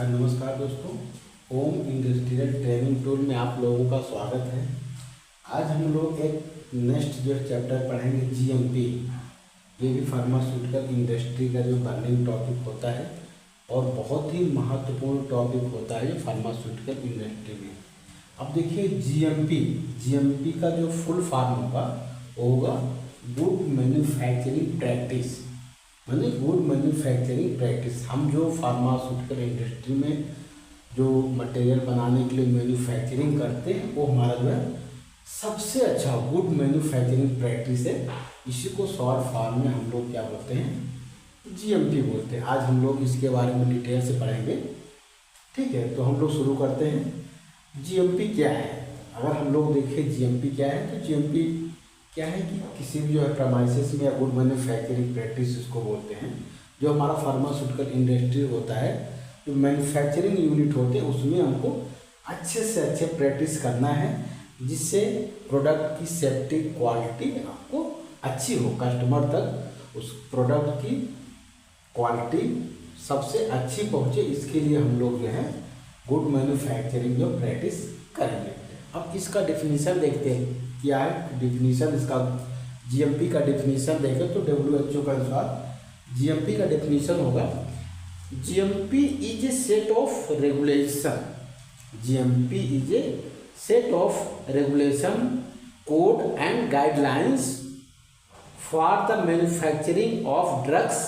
नमस्कार दोस्तों, ओम industrial training tool में आप लोगों का स्वागत है। आज हम लोग एक नेक्स्ट जो चैप्टर पढ़ेंगे जीएमपी। ये भी फार्मास्यूटिकल इंडस्ट्री का जो बर्निंग टॉपिक होता है और बहुत ही महत्वपूर्ण टॉपिक होता है ये फार्मास्यूटिकल इंडस्ट्री में। अब देखिए जीएमपी का जो फुल फॉर्म होगा वो होगा गुड मैन्युफैक्चरिंग प्रैक्टिस, माने गुड मैन्युफैक्चरिंग प्रैक्टिस। हम जो फार्मास्यूटिकल इंडस्ट्री में जो मटेरियल बनाने के लिए मैन्युफैक्चरिंग करते हैं वो हमारा जो है सबसे अच्छा गुड मैन्युफैक्चरिंग प्रैक्टिस है। इसी को शॉर्ट फॉर्म में हम लोग क्या बोलते हैं, जीएमपी बोलते हैं। आज हम लोग इसके बारे में डिटेल से पढ़ेंगे, ठीक है। तो हम लोग शुरू करते हैं। जीएमपी क्या है? अगर हम लोग देखें जीएमपी क्या है तो जीएमपी क्या है कि किसी भी जो है प्रेमाइसेस में या गुड मैन्युफैक्चरिंग प्रैक्टिस इसको बोलते हैं। जो हमारा फार्मास्यूटिकल इंडस्ट्री होता है, जो मैन्युफैक्चरिंग यूनिट होते हैं उसमें हमको अच्छे से अच्छे प्रैक्टिस करना है जिससे प्रोडक्ट की सेफ्टी क्वालिटी आपको अच्छी हो, कस्टमर तक उस प्रोडक्ट की क्वालिटी सबसे अच्छी पहुँचे। इसके लिए हम लोग जो है गुड मैन्युफैक्चरिंग जो प्रैक्टिस करेंगे। अब इसका डेफिनेशन देखते हैं क्या है। डेफिनेशन इसका जीएमपी का डेफिनेशन देखें तो WHO के अनुसार जीएमपी का डेफिनेशन होगा, GMP is a set of regulation. GMP is a set of regulation, code and guidelines for the manufacturing of drugs,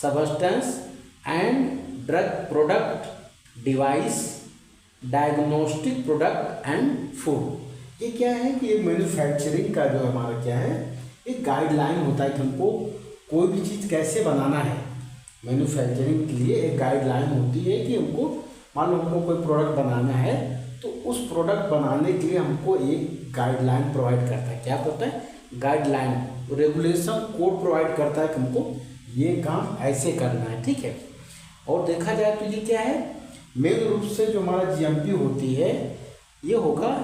substance and drug product, device, diagnostic product and food. ये क्या है कि ये manufacturing का जो हमारा क्या है एक गाइडलाइन होता है कि हमको कोई भी चीज़ कैसे बनाना है। मैन्युफैक्चरिंग के लिए एक गाइडलाइन होती है कि हमको मान लो हमको कोई प्रोडक्ट बनाना है तो उस प्रोडक्ट बनाने के लिए हमको एक गाइडलाइन प्रोवाइड करता है। क्या होता है? गाइडलाइन, रेगुलेशन, कोड प्रोवाइड करता है कि हमको ये काम ऐसे करना है, ठीक है। और देखा जाए तो ये क्या है, मेन रूप से जो हमारा जीएमपी होती है ये होगा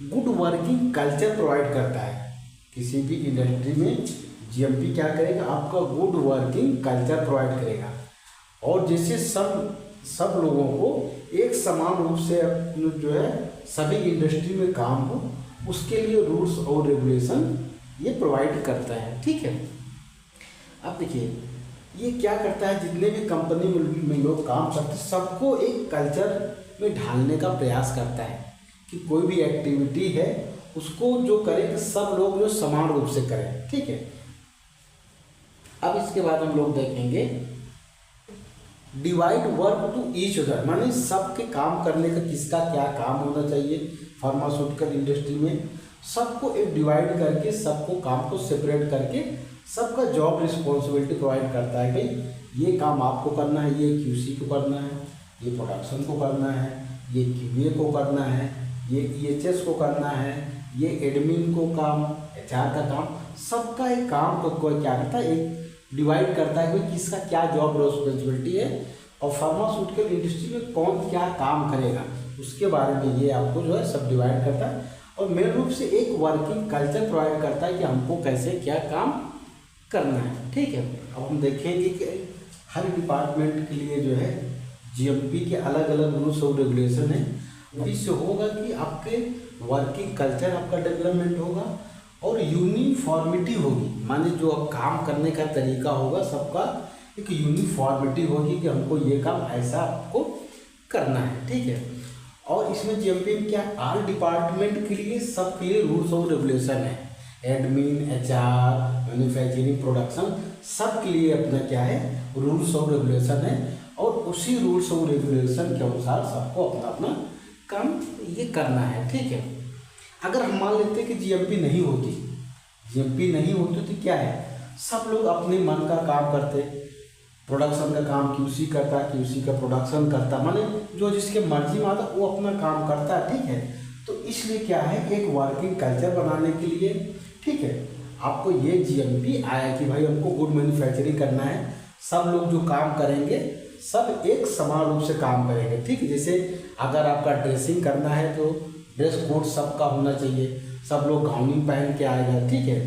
गुड वर्किंग कल्चर प्रोवाइड करता है। किसी भी इंडस्ट्री में जीएमपी क्या करेगा, आपका गुड वर्किंग कल्चर प्रोवाइड करेगा। और जैसे सब लोगों को एक समान रूप से जो है सभी इंडस्ट्री में काम हो, उसके लिए रूल्स और रेगुलेशन ये प्रोवाइड करता है, ठीक है। अब देखिए ये क्या करता है, जितने भी कंपनी में लोग काम करते हैं सबको एक कल्चर में ढालने का प्रयास करता है कि कोई भी एक्टिविटी है उसको जो करें सब लोग जो समान रूप से करें, ठीक है। अब इसके बाद हम लोग देखेंगे divide work to each other, माने सबके काम करने का किसका क्या काम होना चाहिए। फार्मास्यूटिकल इंडस्ट्री में सबको एक डिवाइड करके सबको काम को सेपरेट करके सबका जॉब रिस्पॉन्सिबिलिटी प्रोवाइड करता है। भाई ये काम आपको करना है, ये क्यूसी को करना है, ये प्रोडक्शन को करना है, ये क्यूए को करना है, ये EHS को करना है, ये एडमिन को काम, HR का काम, सबका एक काम को कोई क्या करता है, एक डिवाइड करता है कि किसका क्या जॉब रिस्पॉन्सिबिलिटी है और फार्मास्यूटिकल इंडस्ट्री में कौन क्या काम करेगा उसके बारे में ये आपको जो है सब डिवाइड करता है। और मेन रूप से एक वर्किंग कल्चर प्रोवाइड करता है कि हमको कैसे क्या काम करना है, ठीक है। अब हम देखेंगे कि हर डिपार्टमेंट के लिए जो है जीएमपी के अलग अलग रूल्स और रेगुलेशन है। इससे होगा कि आपके वर्किंग कल्चर आपका डेवलपमेंट होगा और यूनिफॉर्मिटी होगी, माने जो काम करने का तरीका होगा सबका एक यूनिफॉर्मिटी होगी कि हमको ये काम ऐसा आपको करना है, ठीक है। और इसमें जीएमपी में क्या ऑल डिपार्टमेंट के लिए सबके लिए रूल्स और रेगुलेशन है। एडमिन, HR, मैन्युफैक्चरिंग, प्रोडक्शन सब के लिए अपना क्या है रूल्स और रेगुलेशन है और उसी रूल्स और रेगुलेशन के अनुसार सबको अपना अपना काम ये करना है, ठीक है। अगर हम मान लेते कि जीएमपी नहीं होती तो क्या है, सब लोग अपने मन का काम करते, प्रोडक्शन का काम क्यूसी करता, क्यूसी का प्रोडक्शन करता, माने जो जिसके मर्जी में आता वो अपना काम करता है, ठीक है। तो इसलिए क्या है एक वर्किंग कल्चर बनाने के लिए, ठीक है, आपको ये जीएमपी आया कि भाई हमको गुड मैन्युफैक्चरिंग करना है, सब लोग जो काम करेंगे सब एक समान रूप से काम करेंगे, ठीक है। जैसे अगर आपका ड्रेसिंग करना है तो ड्रेस कोड सबका होना चाहिए, सब लोग गाउनिंग पहन के आएगा, ठीक है।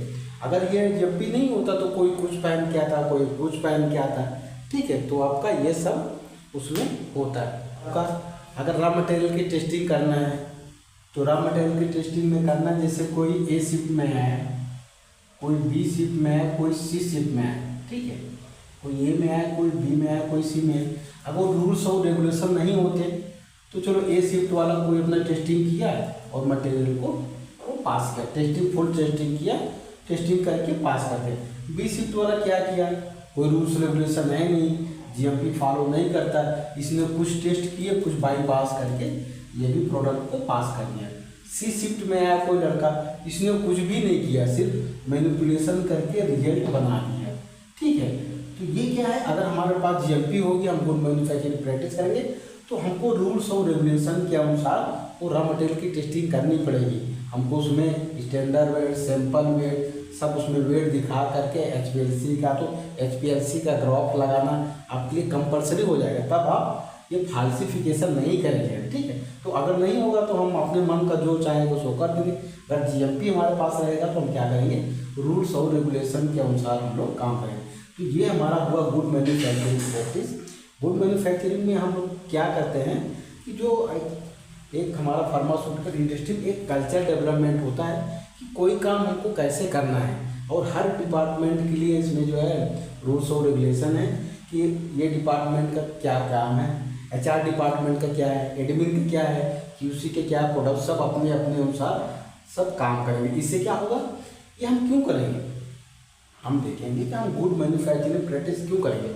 अगर ये जब भी नहीं होता तो कोई कुछ पहन के आता, कोई कुछ पहन के आता, ठीक है। तो आपका ये सब उसमें होता है। आपका अगर रॉ मटेरियल की टेस्टिंग करना है तो रॉ मटेरियल की टेस्टिंग में करना है, जैसे कोई ए शिफ्ट में है, कोई बी शिफ्ट में है, कोई सी शिफ्ट में है, ठीक है, कोई ए में है, कोई बी में है, कोई सी में है। अगर रूल्स और रेगुलेशन नहीं होते तो चलो ए शिफ्ट वाला कोई अपना टेस्टिंग किया और मटेरियल को वो पास किया, टेस्टिंग फुल टेस्टिंग किया, टेस्टिंग करके पास कर दे। बी शिफ्ट वाला क्या किया, कोई रूल्स रेगुलेशन है नहीं, जीएमपी फॉलो नहीं करता, इसने कुछ टेस्ट किए, कुछ बाईपास करके ये भी प्रोडक्ट को पास कर दिया। सी शिफ्ट में आया कोई लड़का, इसने कुछ भी नहीं किया, सिर्फ मैनिपुलेशन करके रिजल्ट बना दिया, ठीक है। तो ये क्या है, अगर हमारे पास जीएमपी होगी, हम गुड मैन्युफैक्चरिंग प्रैक्टिस करेंगे तो हमको रूल्स और रेगुलेशन के अनुसार वो रॉ मटेरियल की टेस्टिंग करनी पड़ेगी। हमको उसमें स्टैंडर्ड वेट, सैंपल वेट, सब उसमें वेट दिखा करके एचपीएलसी का, तो एचपीएलसी का ग्राफ लगाना आपके लिए कंपलसरी हो जाएगा, तब आप ये फाल्सिफिकेशन नहीं करेंगे, ठीक है। तो अगर नहीं होगा तो हम अपने मन का जो चाहेगा सो कर देंगे। अगर जीएमपी हमारे पास रहेगा तो हम क्या करेंगे, रूल्स और रेगुलेशन के अनुसार हम लोग काम करेंगे। तो ये हमारा हुआ good manufacturing practice. Good manufacturing में हम लोग क्या करते हैं कि जो एक हमारा फार्मास्यूटिकल इंडस्ट्री में एक कल्चर डेवलपमेंट होता है कि कोई काम हमको कैसे करना है, और हर डिपार्टमेंट के लिए इसमें जो है रूल्स और रेगुलेशन है कि ये डिपार्टमेंट का क्या काम है, एचआर डिपार्टमेंट का क्या है, एडमिन का क्या है, क्यूसी के क्या प्रोडक्ट, सब अपने अपने अनुसार सब काम करेंगे। इससे क्या होगा, ये हम क्यों करेंगे, हम देखेंगे कि हम गुड मैन्युफैक्चरिंग प्रैक्टिस क्यों करेंगे।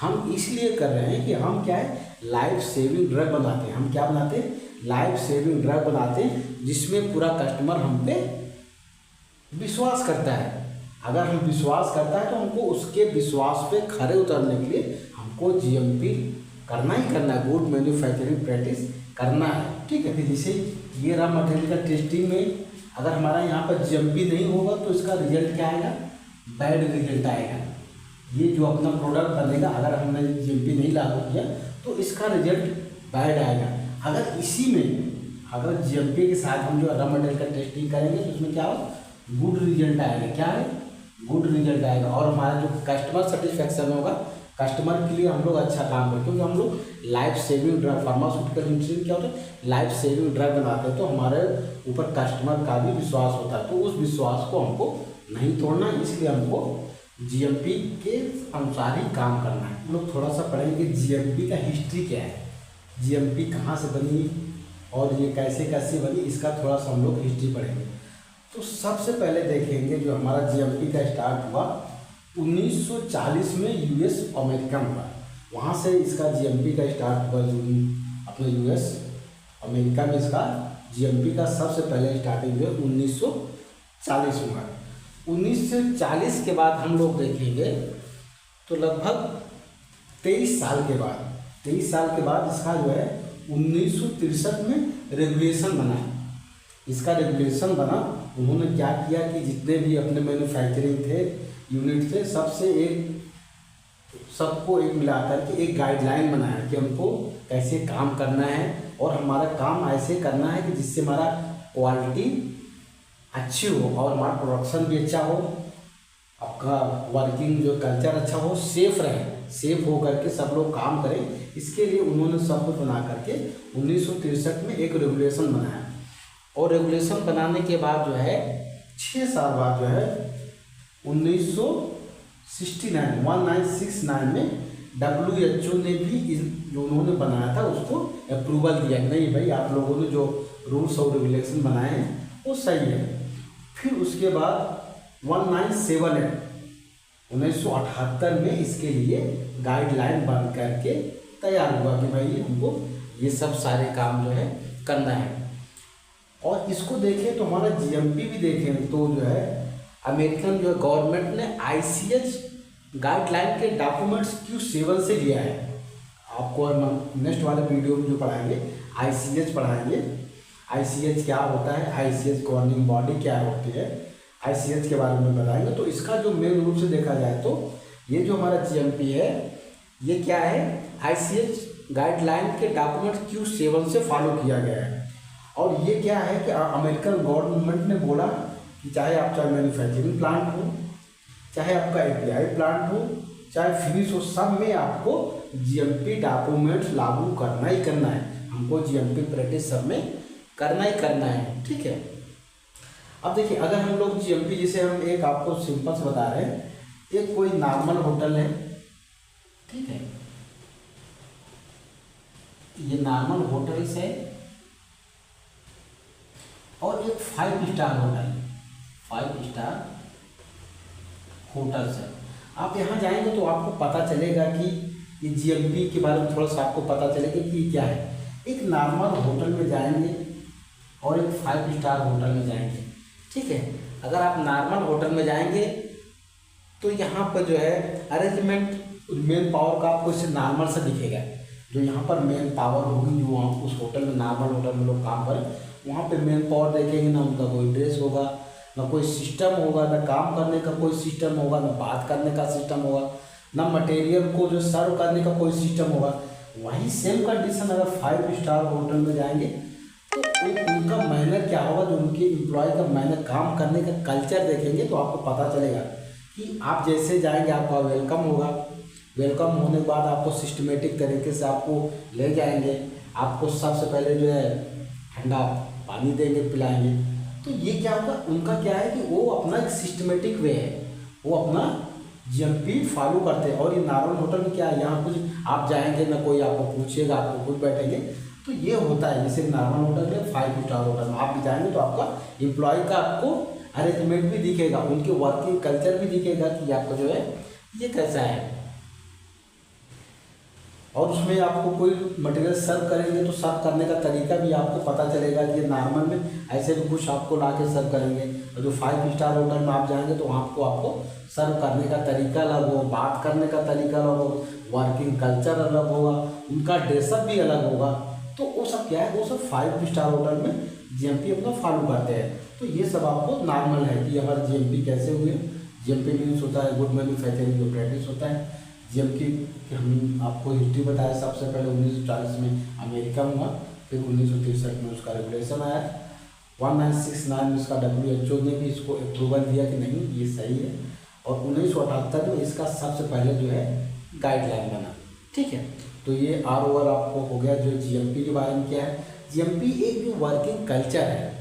हम इसलिए कर रहे हैं कि हम क्या है, लाइफ सेविंग ड्रग बनाते हैं। हम क्या बनाते हैं, लाइफ सेविंग ड्रग बनाते हैं, जिसमें पूरा कस्टमर हम पे विश्वास करता है। अगर हम विश्वास करता है तो हमको उसके विश्वास पे खरे उतरने के लिए हमको जीएमपी करना ही करना है, गुड मैन्युफैक्चरिंग प्रैक्टिस करना है, ठीक है। जैसे ये रॉ मटेरियल का टेस्टिंग में अगर हमारा यहाँ पर जीएमपी नहीं होगा तो इसका रिजल्ट क्या आएगा, बैड रिजल्ट आएगा। ये जो अपना प्रोडक्ट बनेगा, अगर हमने जीएमपी नहीं लागू किया तो इसका रिजल्ट बैड आएगा। अगर इसी में अगर जीएमपी के साथ हम जो रॉ मटेरियल का टेस्टिंग करेंगे तो उसमें क्या हो, गुड रिजल्ट आएगा। क्या है, गुड रिजल्ट आएगा, और हमारा जो कस्टमर सेटिस्फैक्शन होगा, कस्टमर के लिए हम लोग अच्छा काम करें, क्योंकि हम लोग life saving drug, pharmaceutical industry में क्या होता है, लाइफ सेविंग ड्रग बनाते हैं, तो हमारे ऊपर कस्टमर का भी विश्वास होता है। तो उस विश्वास को हमको नहीं तोड़ना, इसलिए हमको जीएमपी के अनुसार ही काम करना है। हम लोग थोड़ा सा पढ़ेंगे जीएमपी का हिस्ट्री क्या है, जीएमपी कहाँ से बनी और ये कैसे कैसे बनी, इसका थोड़ा सा हम लोग हिस्ट्री पढ़ेंगे। तो सबसे पहले देखेंगे जो हमारा जीएमपी का स्टार्ट हुआ 1940 में यूएस अमेरिका में, वहाँ से इसका जीएमपी का स्टार्ट हुआ। अपने यूएस अमेरिका में इसका जीएमपी का सबसे पहले स्टार्टिंग जो 1940 में। 1940 के बाद हम लोग देखेंगे तो लगभग 23 साल के बाद इसका जो है 1963 में रेगुलेशन बना। इसका रेगुलेशन बना, उन्होंने क्या किया कि जितने भी अपने मैन्युफैक्चरिंग थे यूनिट थे, सबको एक मिलाकर के एक गाइडलाइन बनाया कि हमको कैसे काम करना है, और हमारा काम ऐसे करना है कि जिससे हमारा क्वालिटी अच्छी हो और हमारा प्रोडक्शन भी अच्छा हो, आपका वर्किंग जो कल्चर अच्छा हो, सेफ रहे, सेफ हो करके सब लोग काम करें। इसके लिए उन्होंने सब कुछ बना करके 1963 में एक रेगुलेशन बनाया, और रेगुलेशन बनाने के बाद जो है 6 साल बाद जो है 1969 में WHO ने भी जो उन्होंने बनाया था उसको अप्रूवल दिया, नहीं भाई आप लोगों ने जो रूल्स और रेगुलेशन बनाए हैं वो सही है। फिर उसके बाद 1978 में इसके लिए गाइडलाइन बन करके तैयार हुआ कि भाई हमको ये सब सारे काम जो है करना है। और इसको देखें तो हमारा जीएमपी भी देखें तो जो है अमेरिकन जो गवर्नमेंट ने ICH गाइडलाइन के डॉक्यूमेंट्स Q7 से लिया है। आपको नेक्स्ट वाले वीडियो में जो पढ़ाएंगे ICH पढ़ाएंगे। ICH क्या होता है, ICH गवर्निंग बॉडी क्या होती है, ICH के बारे में बताएंगे। तो इसका जो मेन रूप से देखा जाए तो ये जो हमारा जीएमपी है ये क्या है, ICH गाइडलाइन के डॉक्यूमेंट Q7 से फॉलो किया गया है। और ये क्या है कि अमेरिकन गवर्नमेंट ने बोला कि चाहे मैन्युफैक्चरिंग प्लांट हो, चाहे आपका API प्लांट हो, चाहे फिनिश हो, सब में आपको जीएमपी डॉक्यूमेंट्स लागू करना ही करना है। हमको जीएमपी प्रैक्टिस सब में करना ही करना है, ठीक है। अब देखिए, अगर हम लोग जीएमपी, जैसे हम एक आपको सिंपल से बता रहे हैं, एक कोई नॉर्मल होटल है, ठीक है, ये नॉर्मल होटल्स है और एक 5 स्टार होटल, 5 स्टार होटल्स है। आप यहाँ जाएंगे तो आपको पता चलेगा कि ये जीएमपी के बारे में थोड़ा सा आपको पता चलेगा कि क्या है। एक नॉर्मल होटल में जाएंगे और एक 5 स्टार होटल में जाएंगे, ठीक है। अगर आप नॉर्मल होटल में जाएंगे तो यहाँ पर जो है अरेंजमेंट, मेन पावर का आपको इससे नॉर्मल सा दिखेगा। जो यहाँ पर मेन पावर होगी, जो वहाँ उस होटल में, नॉर्मल होटल में लोग काम करें, वहाँ पे मेन पावर देखेंगे ना, उनका कोई ड्रेस होगा, ना कोई सिस्टम होगा, ना काम करने का कोई सिस्टम होगा, ना बात करने का सिस्टम होगा, ना मटेरियल को जो सर्व करने का कोई सिस्टम होगा। वही सेम कंडीशन अगर 5 स्टार होटल में जाएंगे तो उनका मैनर क्या होगा, जो उनके एम्प्लॉय का मैनर, काम करने का कल्चर देखेंगे तो आपको पता चलेगा कि आप जैसे जाएंगे आपका वेलकम होगा। वेलकम होने के बाद आपको सिस्टमेटिक तरीके से आपको ले जाएंगे, आपको सबसे पहले जो है ठंडा पानी देंगे, पिलाएंगे। तो ये क्या होगा, उनका क्या है कि वो अपना एक सिस्टमेटिक वे है, वो अपना जीएमपी फॉलो करते हैं। और ये नॉर्मल होटल में क्या है, यहाँ कुछ आप जाएंगे ना, कोई आपको पूछेगा, आपको खुद बैठेंगे, तो ये होता है। जैसे नॉर्मल होटल है, 5 स्टार होटल में आप भी जाएंगे तो आपका एम्प्लॉय का आपको अरेंजमेंट भी दिखेगा, उनके वर्किंग कल्चर भी दिखेगा कि आपको जो है ये कैसा है। और उसमें आपको कोई मटेरियल सर्व करेंगे तो सर्व करने का तरीका भी आपको पता चलेगा कि नॉर्मल में ऐसे भी कुछ आपको ला के सर्व करेंगे, और जो 5 स्टार होटल में आप जाएंगे तो वहाँ आपको सर्व करने का तरीका अलग हो, बात करने का तरीका अलग हो, वर्किंग कल्चर अलग होगा, उनका ड्रेसअप भी अलग होगा। तो वो सब क्या है, वो सब 5 स्टार होटल में जीएमपी अपना फॉलो करते हैं। तो ये सब आपको नॉर्मल है कि हमारे जीएमपी कैसे हुए। जीएमपी मीन्स होता है गुड मैन्युफैक्चरिंग प्रैक्टिस होता है। जीएमपी की हम आपको हिस्ट्री बताया, सबसे पहले 1940 में अमेरिका में हुआ, फिर 1963 में उसका रेगुलेशन आया, 1969 में इसका WHO ने भी इसको अप्रूवल दिया कि नहीं ये सही है, और 1978 में इसका सबसे पहले जो है गाइडलाइन बना, ठीक है। तो ये आर ओवर आपको हो गया जो जीएमपी के बारे में क्या है। जीएमपी एक जो वर्किंग कल्चर है,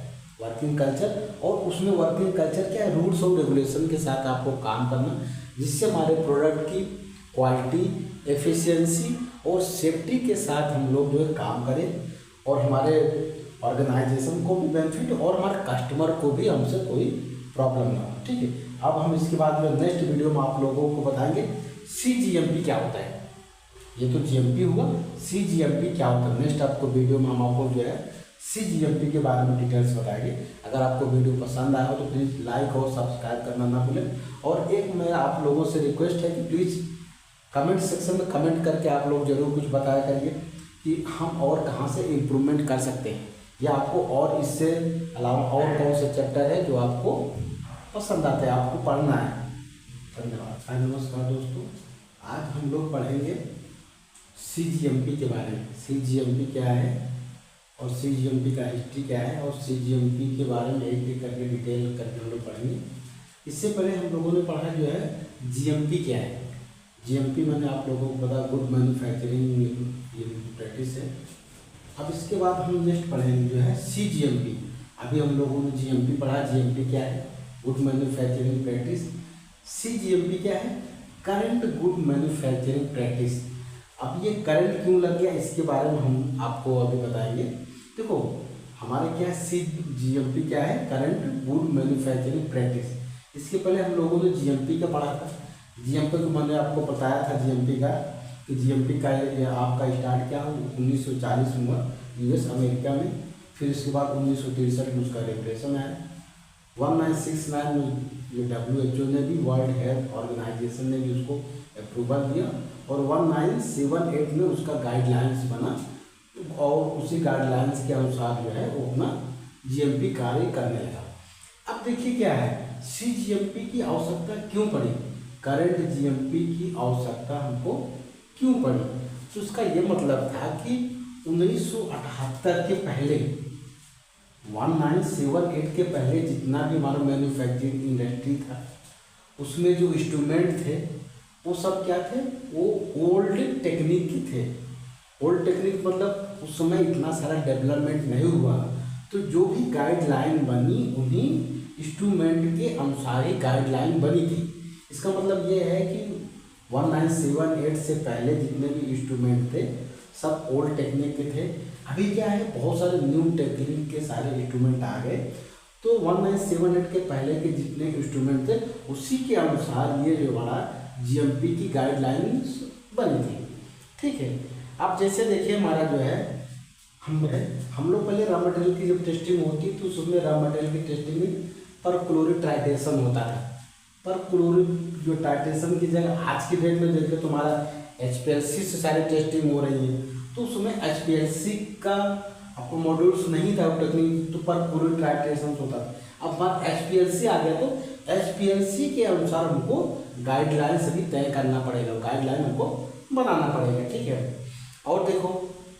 वर्किंग कल्चर, और उसमें वर्किंग कल्चर क्या है, रूल्स और रेगुलेशन के साथ आपको काम करना, जिससे हमारे प्रोडक्ट की क्वालिटी, एफिशिएंसी और सेफ्टी के साथ हम लोग जो है काम करें, और हमारे ऑर्गेनाइजेशन को भी बेनिफिट और हमारे कस्टमर को भी हमसे कोई प्रॉब्लम ना हो, ठीक है। अब हम इसके बाद में नेक्स्ट वीडियो में आप लोगों को बताएंगे CGMP क्या होता है। ये तो जीएमपी हुआ, CGMP क्या होता है। नेक्स्ट आपको वीडियो में हम आपको जो है CGMP के बारे में डिटेल्स बताएंगे। अगर आपको वीडियो पसंद आया हो तो प्लीज़ लाइक और सब्सक्राइब करना ना भूलें। और एक मेरा आप लोगों से रिक्वेस्ट है कि प्लीज़ कमेंट सेक्शन में कमेंट करके आप लोग जरूर कुछ बताया करिए कि हम और कहाँ से इम्प्रूवमेंट कर सकते हैं, या आपको और इससे अलावा और कौन से चैप्टर है जो आपको पसंद आते हैं, आपको पढ़ना है। धन्यवाद। नमस्कार दोस्तों, आज हम लोग पढ़ेंगे CGMP के बारे में। CGMP क्या है और CGMP का हिस्ट्री क्या है, और CGMP के बारे में एक एक करके डिटेल करके हम लोग पढ़ेंगे। इससे पहले हम लोगों ने पढ़ा जो है GMP क्या है। GMP मैंने आप लोगों को पता गुड मैन्युफैक्चरिंग प्रैक्टिस है। अब इसके बाद हम नेक्स्ट पढ़ेंगे जो है CGMP। अभी हम लोगों ने GMP पढ़ा, GMP क्या है, गुड मैन्युफैक्चरिंग प्रैक्टिस। CGMP क्या है, करंट गुड मैन्युफैक्चरिंग प्रैक्टिस। अब ये करंट क्यों लग गया इसके बारे में हम आपको अभी बताएंगे। देखो हमारे क्या है, CGMP क्या है, करंट गुड मैन्युफैक्चरिंग प्रैक्टिस। इसके पहले हम लोगों ने GMP का पढ़ा था। GMP को मैंने आपको बताया था GMP का कि GMP का आपका स्टार्ट क्या हो 1940 में हुआ US अमेरिका में, फिर उसके बाद 1963 में उसका रेगुलेशन आया। 1969 में ये WHO ने भी, वर्ल्ड हेल्थ ऑर्गेनाइजेशन ने भी उसको अप्रूवल दिया, और 1978 में उसका गाइडलाइंस बना, और उसी गाइडलाइंस के अनुसार जो है वो अपना GMP कार्य करने लगा। अब देखिए क्या है, CGMP की आवश्यकता क्यों पड़ी, करंट GMP की आवश्यकता हमको क्यों पड़ी। तो उसका ये मतलब था कि 1978 के पहले, 1978 के पहले जितना भी हमारा मैन्युफैक्चरिंग इंडस्ट्री था उसमें जो इंस्ट्रूमेंट थे वो सब क्या थे, वो ओल्ड टेक्निक के थे। ओल्ड टेक्निक मतलब उस समय इतना सारा डेवलपमेंट नहीं हुआ, तो जो भी गाइडलाइन बनी उन्हीं इंस्ट्रूमेंट के अनुसार ही गाइडलाइन बनी थी। इसका मतलब ये है कि 1978 से पहले जितने भी इंस्ट्रूमेंट थे सब ओल्ड टेक्निक के थे। अभी क्या है, बहुत सारे न्यू टेक्निक के सारे इंस्ट्रूमेंट आ गए, तो 1978 के पहले के जितने इंस्ट्रूमेंट थे उसी के अनुसार ये जो हमारा जीएमपी की गाइडलाइंस बनी थी। ठीक है, आप जैसे देखिए हमारा जो है हम लोग पहले रॉ मटेरियल की जब टेस्टिंग होती तो उसमें रॉ मटेरियल की टेस्टिंग में पर क्लोरिक टाइटेशन होता था। पर क्लोरिक जो टाइटेशन की जगह आज की डेट में देखिए तुम्हारा HPLC से सारी टेस्टिंग हो रही है, तो उसमें HPLC का आपको मॉड्यूल्स नहीं था टेक्निक, तो पर क्लोरिक टाइटेशन होता था। अब बात HPLC आ गया, तो HPLC के अनुसार हमको गाइडलाइन सभी तय करना पड़ेगा, गाइडलाइन हमको बनाना पड़ेगा। ठीक है, और देखो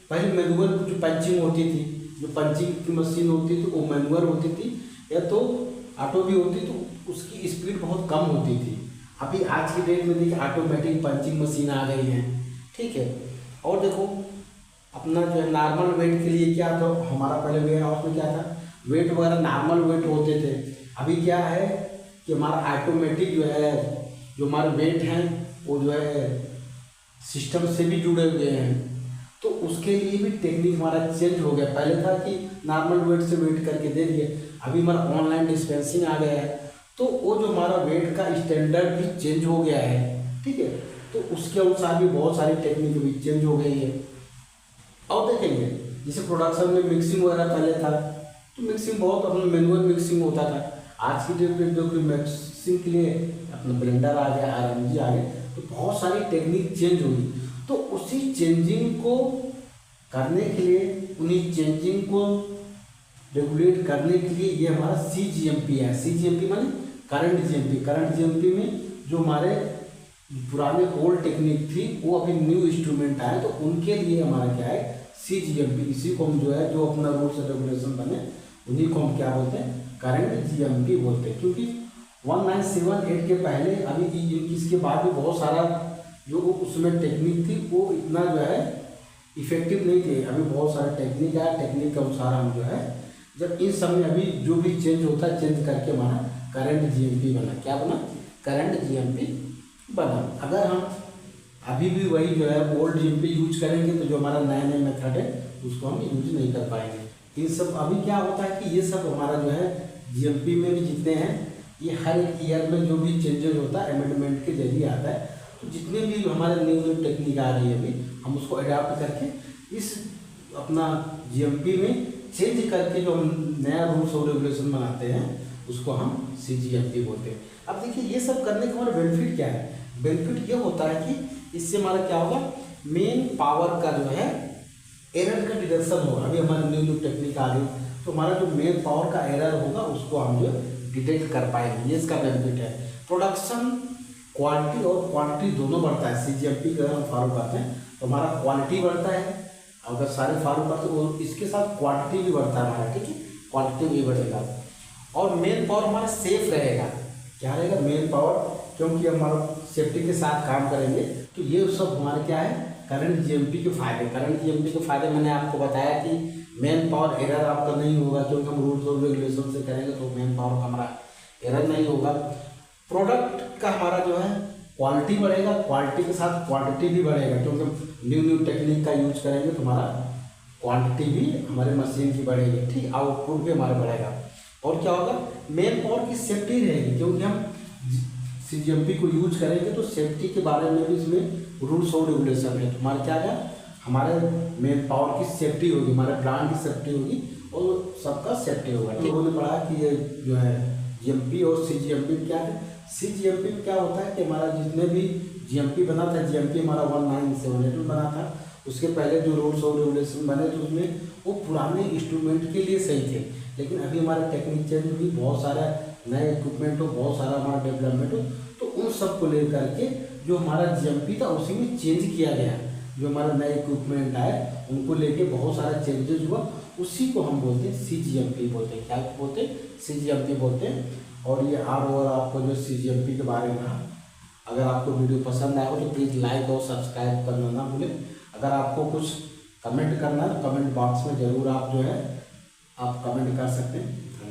पहले मैनुअल जो पंचिंग होती थी, जो पंचिंग की मशीन होती थी वो मैनुअल होती थी या तो ऑटो भी होती, तो उसकी स्पीड बहुत कम होती थी। अभी आज की डेट में देखिए ऑटोमेटिक पंचिंग मशीन आ गई है। ठीक है, और देखो अपना जो है नॉर्मल वेट के लिए क्या था, हमारा पहले वेयर हाउस में क्या था, वेट वगैरह नॉर्मल वेट होते थे। अभी क्या है कि हमारा ऑटोमेटिक जो है, जो हमारे वेट हैं वो जो है सिस्टम से भी जुड़े हुए हैं, तो उसके लिए भी टेक्निक हमारा चेंज हो गया। पहले था कि नॉर्मल वेट से वेट करके दे दिए, अभी हमारा ऑनलाइन डिस्पेंसिंग आ गया है, तो वो जो हमारा वेट का स्टैंडर्ड भी चेंज हो गया है। ठीक है, तो उसके अनुसार भी बहुत सारी टेक्निक भी चेंज हो गई है। और देखेंगे जैसे प्रोडक्शन में मिक्सिंग वगैरह पहले था, तो मिक्सिंग बहुत अपना मैनुअल मिक्सिंग होता था। आज की डेट में जो मिक्सिंग के लिए अपना ब्लेंडर आ गया, RMG आ गया, तो बहुत सारी टेक्निक चेंज हुई। तो उसी चेंजिंग को करने के लिए, उन्हीं चेंजिंग को रेगुलेट करने के लिए ये हमारा CGMP है। CGMP माने करंट GMP। करंट GMP में जो हमारे पुराने ओल्ड टेक्निक थी वो अभी न्यू इंस्ट्रूमेंट आए, तो उनके लिए हमारा क्या है CGMP। इसी को हम जो है जो अपना रूल्स एंड रेगुलेशन बने उन्हीं को हम क्या बोलते हैं, करंट GMP बोलते हैं। क्योंकि 1978 के पहले अभी इसके बाद भी बहुत सारा जो उसमें टेक्निक थी वो इतना जो है इफेक्टिव नहीं थे। अभी बहुत सारा टेक्निक आया, टेक्निक के अनुसार हम जो है जब इन सब में अभी जो भी चेंज होता है, चेंज करके हमारा करंट GMP बना। क्या बना, करंट GMP बना। अगर हम अभी भी वही जो है ओल्ड GMP यूज करेंगे तो जो हमारा नया नया मेथड है उसको हम यूज नहीं कर पाएंगे। इन सब अभी क्या होता है कि ये सब हमारा जो है GMP में भी जितने हैं ये हर एक ईयर में जो भी चेंजेस होता है अमेंडमेंट के जरिए आता है। तो जितने भी हमारे न्यू टेक्निक आ रही है अभी हम उसको अडाप्ट करके इस अपना GMP में चेंज करके जो हम नया रूल्स और रेगुलेशन बनाते हैं उसको हम CGMP बोलते हैं। अब देखिए ये सब करने का हमारा बेनिफिट क्या है, बेनिफिट ये होता है कि इससे हमारा क्या होगा, मेन पावर का जो है एरर का डिडक्शन होगा। अभी हमारे न्यू टेक्निक आ गई तो हमारा जो मेन पावर का एरर होगा उसको हम जो डिटेक्ट कर पाएंगे, ये इसका बेनिफिट है। प्रोडक्शन क्वालिटी और क्वांटिटी दोनों बढ़ता है। CGMP का हम फॉलो करते हैं तो हमारा क्वालिटी बढ़ता है, अगर सारे फॉलो करते हैं तो इसके साथ क्वांटिटी भी बढ़ता है हमारा। ठीक है, क्वांटिटी भी बढ़ेगा और मेन पावर हमारा सेफ रहेगा। क्या रहेगा, मेन पावर, क्योंकि हमारा सेफ्टी के साथ काम करेंगे। तो ये सब हमारे क्या है, करंट GMP के फायदे। करंट GMP के फायदे मैंने आपको बताया कि मेन पावर एरर आपका नहीं होगा, क्योंकि हम रूल्स और रेगुलेशन से करेंगे तो मेन पावर का हमारा एरर नहीं होगा। प्रोडक्ट का हमारा जो है क्वालिटी बढ़ेगा, क्वालिटी के साथ क्वांटिटी भी बढ़ेगा, क्योंकि हम न्यू टेक्निक का यूज करेंगे तो हमारा क्वांटिटी भी हमारे मशीन की बढ़ेगी। ठीक, आउटपुट भी हमारा बढ़ेगा। और क्या होगा, मेन पावर की सेफ्टी रहेगी, क्योंकि हम CGMP को यूज करेंगे तो सेफ्टी के बारे में भी इसमें रूल्स और रेगुलेशन है। तुम्हारा क्या है, हमारे मेन पावर की सेफ्टी होगी, हमारे प्लांट की सेफ्टी होगी और सबका सेफ्टी होगा। ठीक, उन्होंने पढ़ा कि ये जो है GMP और CGMP क्या है। CGMP में क्या होता है कि हमारा जितने भी GMP बना था, GMP हमारा 1978 में बना था, उसके पहले जो रूल्स और रेगुलेशन बने तो उसमें वो पुराने इंस्ट्रूमेंट के लिए सही थे। लेकिन अभी हमारा टेक्निक चेंज हुई, बहुत सारा नए इक्विपमेंट हो, बहुत सारा हमारा डेवलपमेंट हो, तो उन सब को लेकर के जो हमारा GMP था उसी में चेंज किया गया। जो हमारा नए इक्विपमेंट आए उनको लेके बहुत सारा चेंजेस हुआ, उसी को हम बोलते हैं CGMP बोलते हैं। क्या बोलते हैं, CGMP बोलते हैं। और ये और आपको जो CGMP के बारे में अगर आपको वीडियो पसंद आया हो तो प्लीज़ लाइक और सब्सक्राइब करना ना भूलें। अगर आपको कुछ कमेंट करना है तो कमेंट बॉक्स में ज़रूर आप जो है आप कमेंट कर सकते हैं।